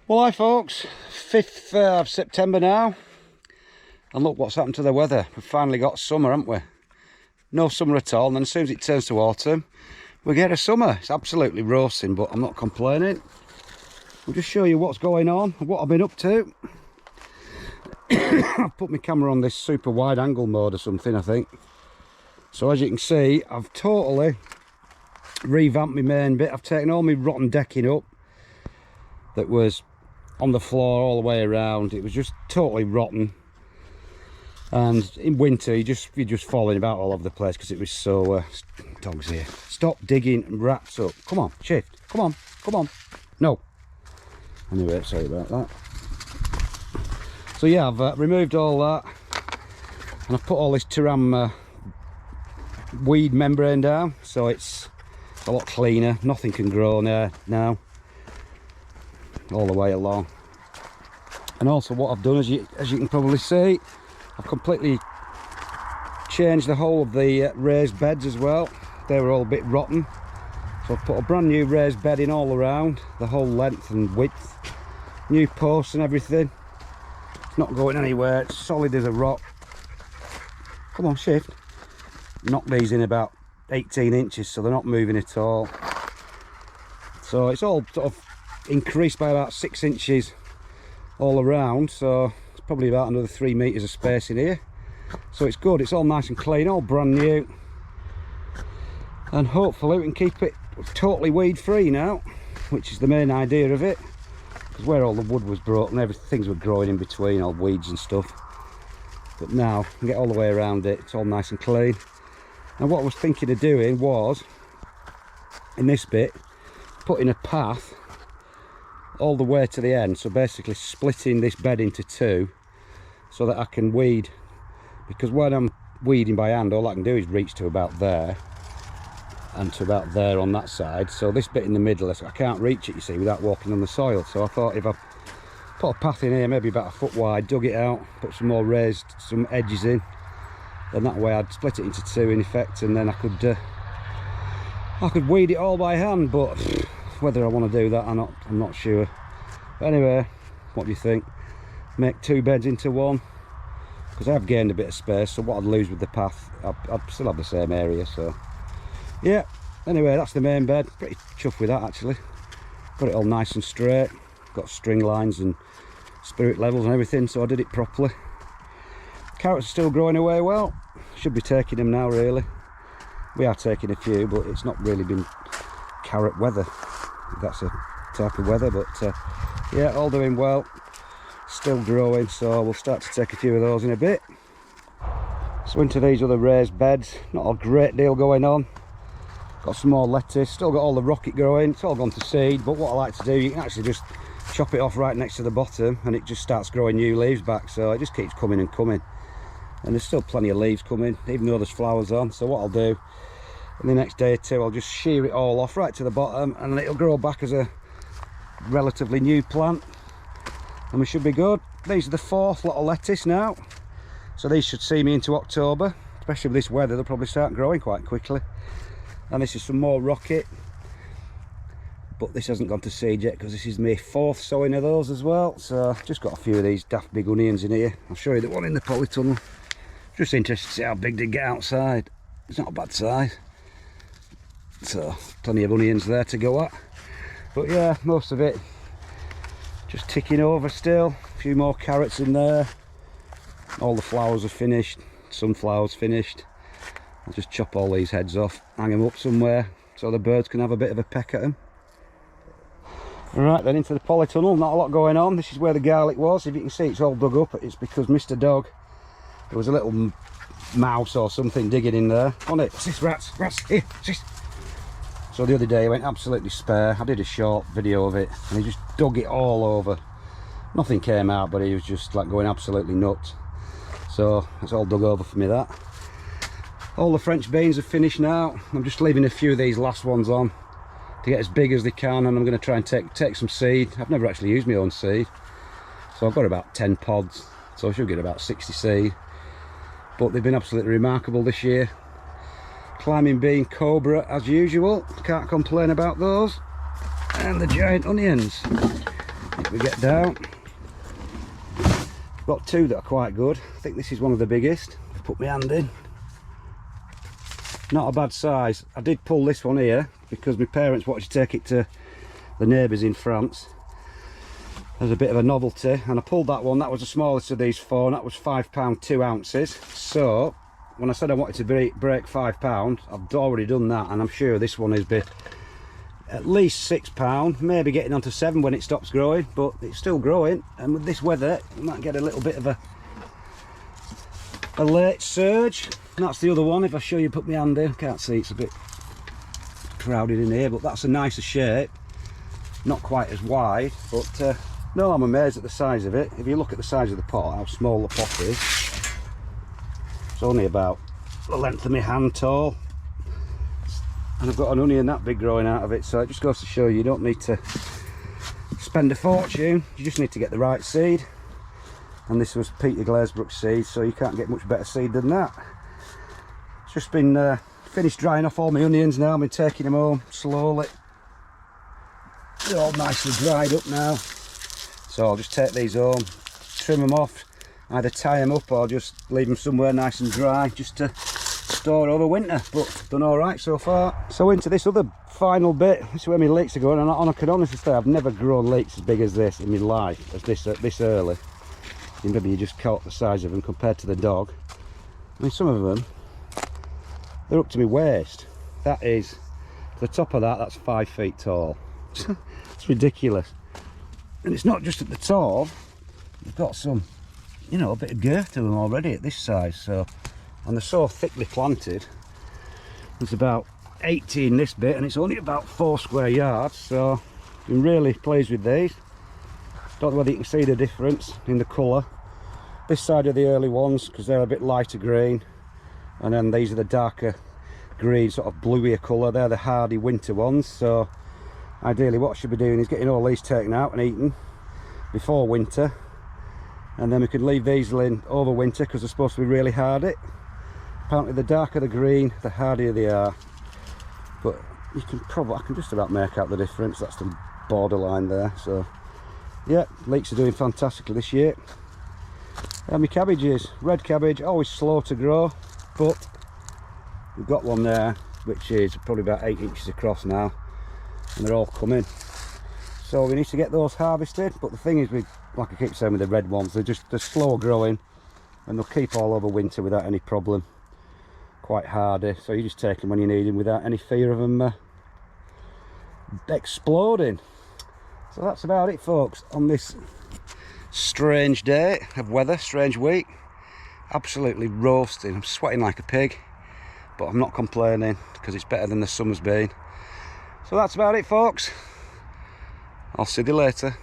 Well, hi folks, 5th of September now, and look what's happened to the weather. We've finally got summer, haven't we? No summer at all, and then as soon as it turns to autumn, we get a summer. It's absolutely roasting, but I'm not complaining. I'll just show you what's going on and what I've been up to. I've put my camera on this super wide angle mode or something, I think. So as you can see, I've totally revamped my main bit. I've taken all my rotten decking up that was on the floor all the way around. It was just totally rotten, and in winter you're just falling about all over the place because it was so dogs here, stop digging rats up, come on, shift, come on, no, anyway, sorry about that. So yeah, I've removed all that, and I've put all this Tiram weed membrane down, so it's a lot cleaner. Nothing can grow there now all the way along. And also what I've done, as you can probably see, I've completely changed the whole of the raised beds as well. They were all a bit rotten, so I've put a brand new raised bed in all around, the whole length and width, new posts and everything. It's not going anywhere, it's solid as a rock. Come on, shift. Knocked these in about 18 inches, so they're not moving at all. So it's all sort of increased by about 6 inches all around, so it's probably about another 3 meters of space in here. So it's good, it's all nice and clean, all brand new, and hopefully we can keep it totally weed free now, which is the main idea of it, because where all the wood was broken, things were growing in between, all weeds and stuff. But now I can get all the way around it, it's all nice and clean. And what I was thinking of doing was, in this bit, putting a path all the way to the end, so basically splitting this bed into two so that I can weed, because when I'm weeding by hand all I can do is reach to about there and to about there on that side, so this bit in the middle I can't reach it, you see, without walking on the soil. So I thought if I put a path in here, maybe about a foot wide, dug it out, put some more raised, some edges in, and that way I'd split it into two in effect, and then I could weed it all by hand. But whether I want to do that or not, I'm not sure. But anyway, what do you think? Make two beds into one, because I've gained a bit of space, so what I'd lose with the path, I'd still have the same area. So yeah, anyway, that's the main bed. Pretty chuffed with that actually. Got it all nice and straight, got string lines and spirit levels and everything, so I did it properly. Carrots are still growing away well. Should be taking them now really. We are taking a few, but it's not really been carrot weather, if that's a type of weather. But yeah, all doing well, still growing, so we'll start to take a few of those in a bit. So into these other raised beds, not a great deal going on. Got some more lettuce, still got all the rocket growing, it's all gone to seed. But what I like to do, you can actually just chop it off right next to the bottom and it just starts growing new leaves back, so it just keeps coming and coming. And there's still plenty of leaves coming, even though there's flowers on. So what I'll do in the next day or two, I'll just shear it all off right to the bottom, and then it'll grow back as a relatively new plant, and we should be good. These are the fourth lot of lettuce now, so these should see me into October. Especially with this weather, they'll probably start growing quite quickly. And this is some more rocket, but this hasn't gone to seed yet because this is my fourth sowing of those as well. So I've just got a few of these daft big onions in here. I'll show you the one in the polytunnel. Just interested to see how big they get outside. It's not a bad size, so plenty of onions there to go at. But yeah, most of it just ticking over still. A few more carrots in there. All the flowers are finished, sunflowers finished. I'll just chop all these heads off, hang them up somewhere so the birds can have a bit of a peck at them. Alright then, into the polytunnel. Not a lot going on. This is where the garlic was. If you can see, it's all dug up. It's because Mr. Dog, there was a little mouse or something digging in there. On it, what's this? Rats, here, sis. So the other day he went absolutely spare. I did a short video of it and he just dug it all over. Nothing came out, but he was just like going absolutely nuts. So it's all dug over for me, that. All the French beans are finished now. I'm just leaving a few of these last ones on to get as big as they can, and I'm going to try and take some seed. I've never actually used my own seed, so I've got about 10 pods, so I should get about 60 seed. But they've been absolutely remarkable this year. Climbing bean cobra as usual, can't complain about those. And the giant onions. If we get down, got two that are quite good. I think this is one of the biggest. I've put my hand in. Not a bad size. I did pull this one here because my parents wanted to take it to the neighbours in France as a bit of a novelty, and I pulled that one. That was the smallest of these four, and that was £5 2 ounces. So when I said I wanted to break £5, I've already done that, and I'm sure this one is at least £6, maybe getting on to 7 when it stops growing, but it's still growing. And with this weather, you might get a little bit of a late surge. And that's the other one. If I show you, put my hand in, can't see, it's a bit crowded in here, but that's a nicer shape, not quite as wide, but no, I'm amazed at the size of it. If you look at the size of the pot, how small the pot is, it's only about the length of my hand tall, and I've got an onion that big growing out of it. So it just goes to show you don't need to spend a fortune, you just need to get the right seed. And this was Peter Glazebrook's seed, so you can't get much better seed than that. It's just been finished drying off all my onions now. I've been taking them home slowly. They're all nicely dried up now, so I'll just take these home, trim them off, either tie them up or just leave them somewhere nice and dry just to store over winter. But done all right so far. So into this other final bit, this is where my leeks are going, and I can honestly say I've never grown leeks as big as this in my life, as this early. Maybe you just caught the size of them compared to the dog. I mean, some of them, they're up to my waist. That is, the top of that, that's 5 feet tall. It's ridiculous. And it's not just at the top, they've got some, you know, a bit of girth to them already at this size. So, and they're so thickly planted. There's about 80 in this bit, and it's only about 4 square yards, so I'm really pleased with these. Don't know whether you can see the difference in the colour. This side are the early ones because they're a bit lighter green, and then these are the darker green, sort of bluier colour. They're the hardy winter ones. So ideally what I should be doing is getting all these taken out and eaten before winter, and then we could leave these in over winter because they're supposed to be really hardy. Apparently the darker the green, the hardier they are. But you can probably, I can just about make out the difference. That's the borderline there. So yeah, leeks are doing fantastically this year. And my cabbages, red cabbage, always slow to grow, but we've got one there which is probably about 8 inches across now, and they're all coming. So we need to get those harvested. But the thing is, like I keep saying with the red ones, they're slow growing, and they'll keep all over winter without any problem. Quite hardy, so you just take them when you need them without any fear of them exploding. So that's about it, folks, on this strange day of weather, strange week. Absolutely roasting. I'm sweating like a pig, but I'm not complaining because it's better than the summer's been. So that's about it, folks. I'll see you later.